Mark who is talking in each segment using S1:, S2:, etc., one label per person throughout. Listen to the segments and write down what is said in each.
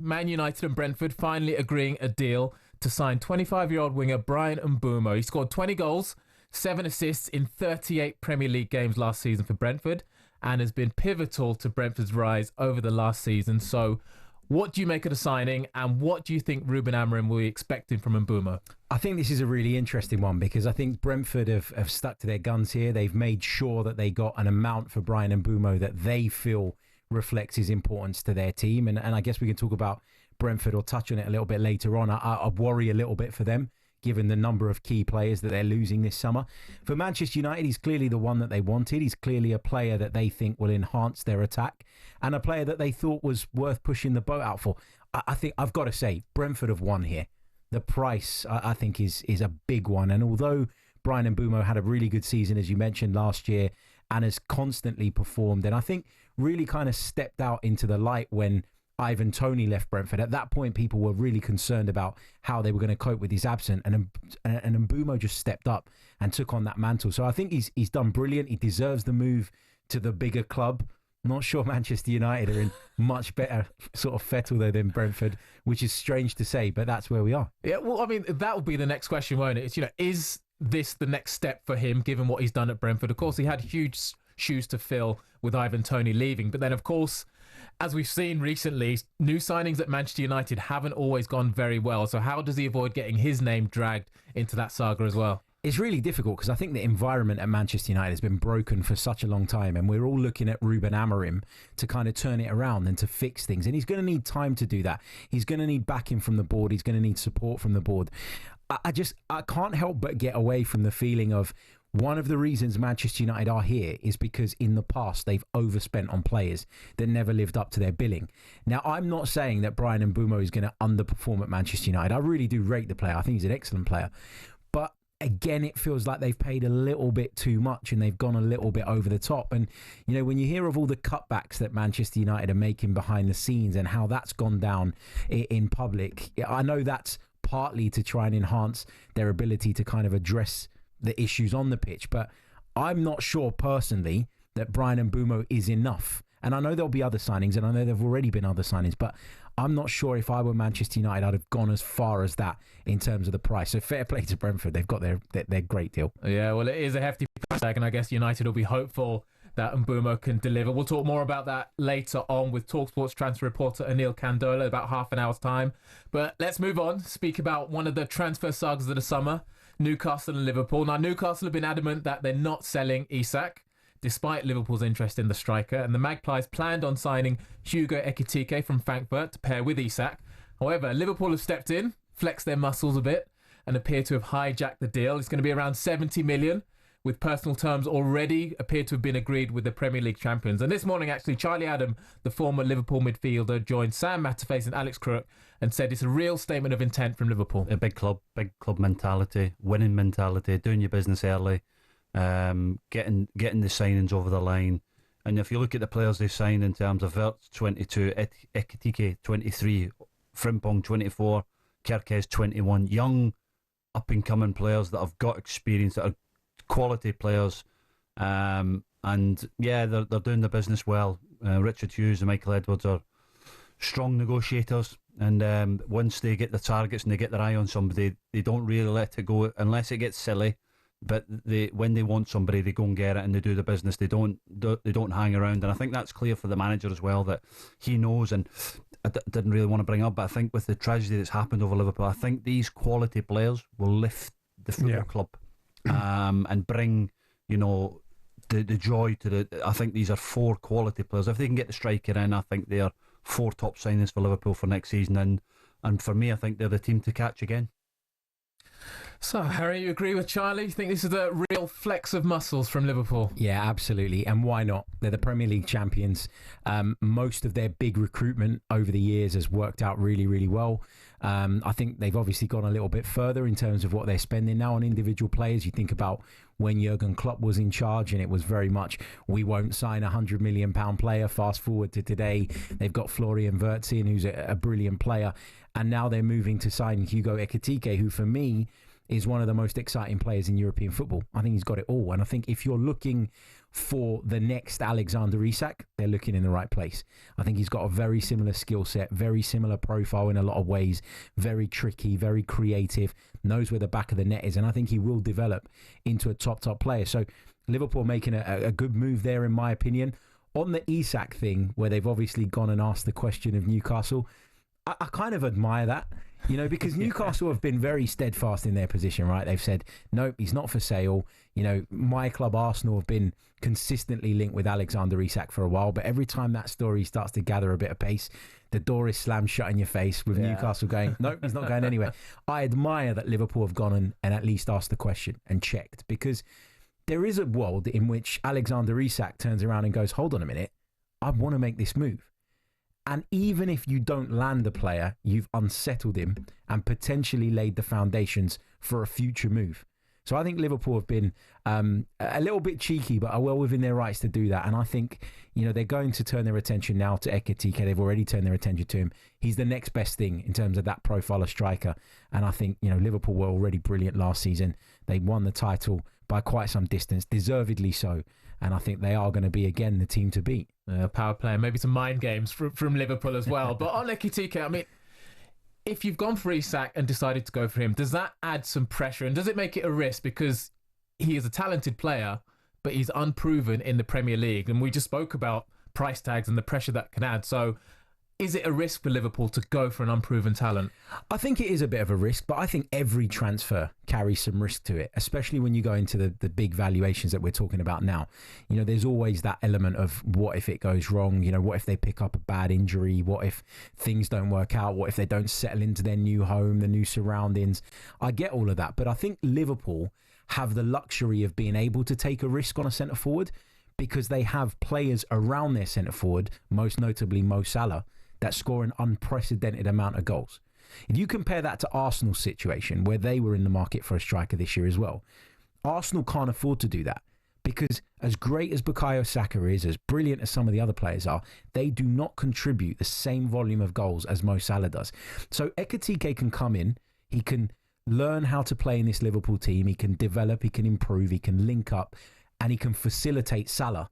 S1: Man United and Brentford finally agreeing a deal to sign 25-year-old winger Bryan Mbeumo. He scored 20 goals, 7 assists in 38 Premier League games last season for Brentford and has been pivotal to Brentford's rise over the last season. So what do you make of the signing, and what do you think Ruben Amorim will be expecting from Mbeumo?
S2: I think this is a really interesting one because I think Brentford have stuck to their guns here. They've made sure that they got an amount for Bryan Mbeumo that they feel reflects his importance to their team. And I guess we can talk about Brentford or touch on it a little bit later on. I worry a little bit for them, given the number of key players that they're losing this summer. For Manchester United, he's clearly the one that they wanted. He's clearly a player that they think will enhance their attack and a player that they thought was worth pushing the boat out for. I think I've got to say, Brentford have won here. The price, I think, is a big one. And although Bryan Mbeumo had a really good season, as you mentioned, last year, and has constantly performed, and I think really kind of stepped out into the light when Ivan Toney left Brentford. At that point, people were really concerned about how they were going to cope with his absence, and Mbeumo just stepped up and took on that mantle. So I think he's done brilliant. He deserves the move to the bigger club. Not sure Manchester United are in much better sort of fettle though than Brentford, which is strange to say, but that's where we are.
S1: Yeah, well, I mean, that will be the next question, won't it? It's, is this the next step for him, given what he's done at Brentford? Of course, he had huge shoes to fill with Ivan Toney leaving. But then, of course, as we've seen recently, new signings at Manchester United haven't always gone very well. So how does he avoid getting his name dragged into that saga as well?
S2: It's really difficult because I think the environment at Manchester United has been broken for such a long time, and we're all looking at Ruben Amorim to kind of turn it around and to fix things. And he's going to need time to do that. He's going to need backing from the board. He's going to need support from the board. I can't help but get away from the feeling of one of the reasons Manchester United are here is because in the past they've overspent on players that never lived up to their billing. Now, I'm not saying that Bryan Mbeumo is going to underperform at Manchester United. I really do rate the player. I think he's an excellent player. But again, it feels like they've paid a little bit too much and they've gone a little bit over the top. And, when you hear of all the cutbacks that Manchester United are making behind the scenes and how that's gone down in public, I know that's partly to try and enhance their ability to kind of address the issues on the pitch. But I'm not sure personally that Bryan Mbeumo is enough. And I know there'll be other signings, and I know there've already been other signings, but I'm not sure if I were Manchester United, I'd have gone as far as that in terms of the price. So fair play to Brentford. They've got their great deal.
S1: Yeah, well, it is a hefty price tag, and I guess United will be hopeful that Mbeumo can deliver. We'll talk more about that later on with TalkSport's transfer reporter Anil Kandola, about half an hour's time. But let's move on, speak about one of the transfer sagas of the summer, Newcastle and Liverpool. Now, Newcastle have been adamant that they're not selling Isak, despite Liverpool's interest in the striker, and the Magpies planned on signing Hugo Ekitike from Frankfurt to pair with Isak. However, Liverpool have stepped in, flexed their muscles a bit, and appear to have hijacked the deal. It's going to be around 70 million, with personal terms already appear to have been agreed with the Premier League champions. And this morning, actually, Charlie Adam, the former Liverpool midfielder, joined Sam Matterface and Alex Crook and said it's a real statement of intent from Liverpool.
S3: A big club mentality, winning mentality, doing your business early, getting the signings over the line. And if you look at the players they signed in terms of Wirtz 22, Ekitike 23, Frimpong 24, Kerkez 21, young up-and-coming players that have got experience, that are quality players, and yeah, they're doing the business well. Richard Hughes and Michael Edwards are strong negotiators, and once they get the targets and they get their eye on somebody, they don't really let it go unless it gets silly. But when they want somebody, they go and get it and they do the business. They don't hang around, and I think that's clear for the manager as well, that he knows. And I didn't really want to bring up, but I think with the tragedy that's happened over Liverpool, I think these quality players will lift the football club. And bring, the joy to the. I think these are 4 quality players. If they can get the striker in, I think they are 4 top signings for Liverpool for next season. And for me, I think they're the team to catch again.
S1: So, Harry, you agree with Charlie? You think this is a real flex of muscles from Liverpool?
S2: Yeah, absolutely. And why not? They're the Premier League champions. Most of their big recruitment over the years has worked out really, really well. I think they've obviously gone a little bit further in terms of what they're spending now on individual players. You think about when Jurgen Klopp was in charge, and it was very much, we won't sign £100 million player. Fast forward to today, they've got Florian Wirtz in, who's a brilliant player. And now they're moving to sign Hugo Ekitike, who for me is one of the most exciting players in European football. I think he's got it all. And I think if you're looking for the next Alexander Isak, they're looking in the right place. I think he's got a very similar skill set, very similar profile in a lot of ways, very tricky, very creative, knows where the back of the net is. And I think he will develop into a top player. So Liverpool making a good move there, in my opinion. On the Isak thing, where they've obviously gone and asked the question of Newcastle, I kind of admire that, you know, because Newcastle have been very steadfast in their position, right? They've said, nope, he's not for sale. You know, my club Arsenal have been consistently linked with Alexander Isak for a while, but every time that story starts to gather a bit of pace, the door is slammed shut in your face with Newcastle going, nope, he's not going anywhere. I admire that Liverpool have gone and at least asked the question and checked, because there is a world in which Alexander Isak turns around and goes, hold on a minute, I want to make this move. And even if you don't land the player, you've unsettled him and potentially laid the foundations for a future move. So I think Liverpool have been a little bit cheeky, but are well within their rights to do that. And I think, you know, they're going to turn their attention now to Ekitike. They've already turned their attention to him. He's the next best thing in terms of that profile of striker. And I think, you know, Liverpool were already brilliant last season. They won the title by quite some distance, deservedly so. And I think they are going to be, again, the team to beat.
S1: Power play, maybe some mind games from Liverpool as well. But on Ekitike, I mean, if you've gone for Isak and decided to go for him, does that add some pressure? And does it make it a risk? Because he is a talented player, but he's unproven in the Premier League. And we just spoke about price tags and the pressure that can add. So is it a risk for Liverpool to go for an unproven talent?
S2: I think it is a bit of a risk, but I think every transfer carries some risk to it, especially when you go into the big valuations that we're talking about now. You know, there's always that element of what if it goes wrong? You know, what if they pick up a bad injury? What if things don't work out? What if they don't settle into their new home, the new surroundings? I get all of that, but I think Liverpool have the luxury of being able to take a risk on a centre forward because they have players around their centre forward, most notably Mo Salah, that score an unprecedented amount of goals. If you compare that to Arsenal's situation, where they were in the market for a striker this year as well, Arsenal can't afford to do that because as great as Bukayo Saka is, as brilliant as some of the other players are, they do not contribute the same volume of goals as Mo Salah does. So Ekitike can come in, he can learn how to play in this Liverpool team, he can develop, he can improve, he can link up, and he can facilitate Salah.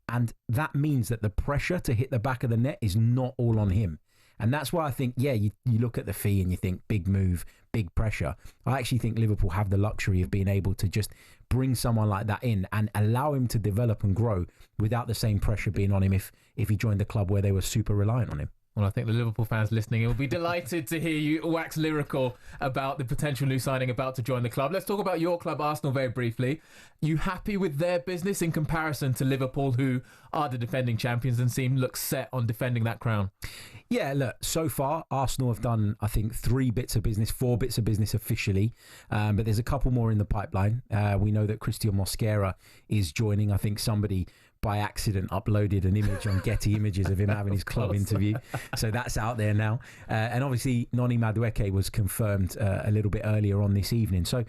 S2: And that means that the pressure to hit the back of the net is not all on him. And that's why I think, you look at the fee and you think big move, big pressure. I actually think Liverpool have the luxury of being able to just bring someone like that in and allow him to develop and grow without the same pressure being on him if he joined a club where they were super reliant on him.
S1: Well, I think the Liverpool fans listening will be delighted to hear you wax lyrical about the potential new signing about to join the club. Let's talk about your club, Arsenal, very briefly. You happy with their business in comparison to Liverpool, who are the defending champions and look set on defending that crown?
S2: Yeah, look, so far, Arsenal have done, I think, 4 bits of business officially, but there's a couple more in the pipeline. We know that Christian Mosquera is joining. I think somebody by accident uploaded an image on Getty Images of him having his club interview. So that's out there now. And obviously, Noni Madueke was confirmed a little bit earlier on this evening. So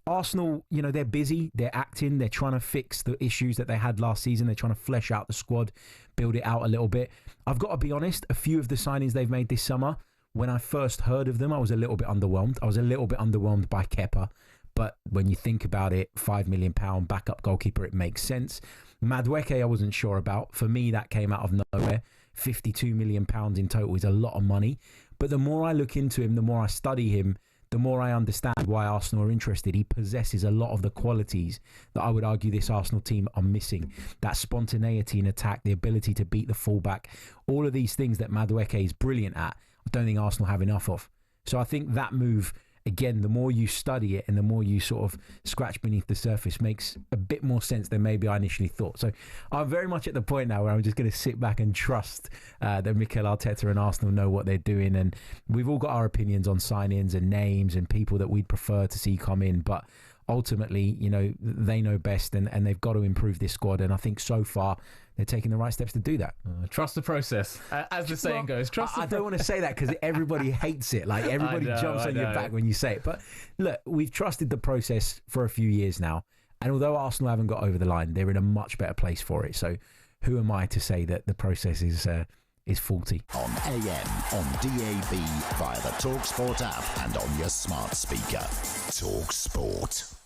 S2: Arsenal, you know, they're busy, they're acting, they're trying to fix the issues that they had last season. They're trying to flesh out the squad, build it out a little bit. I've got to be honest, a few of the signings they've made this summer, when I first heard of them, I was a little bit underwhelmed. I was a little bit underwhelmed by Kepa. But when you think about it, £5 million backup goalkeeper, it makes sense. Madueke, I wasn't sure about. For me, that came out of nowhere. £52 million in total is a lot of money. But the more I look into him, the more I study him, the more I understand why Arsenal are interested. He possesses a lot of the qualities that I would argue this Arsenal team are missing. That spontaneity in attack, the ability to beat the fullback, all of these things that Madueke is brilliant at, I don't think Arsenal have enough of. So I think that move, again, the more you study it and the more you sort of scratch beneath the surface, makes a bit more sense than maybe I initially thought. So I'm very much at the point now where I'm just going to sit back and trust that Mikel Arteta and Arsenal know what they're doing. And we've all got our opinions on signings and names and people that we'd prefer to see come in. But ultimately, you know, they know best and they've got to improve this squad. And I think so far they're taking the right steps to do that.
S1: Trust the process, as the saying goes.
S2: I don't want to say that because everybody hates it. Like everybody jumps on your back when you say it. But look, we've trusted the process for a few years now. And although Arsenal haven't got over the line, they're in a much better place for it. So who am I to say that the process is is 40.
S4: On AM, on DAB, via the TalkSport app and on your smart speaker. TalkSport.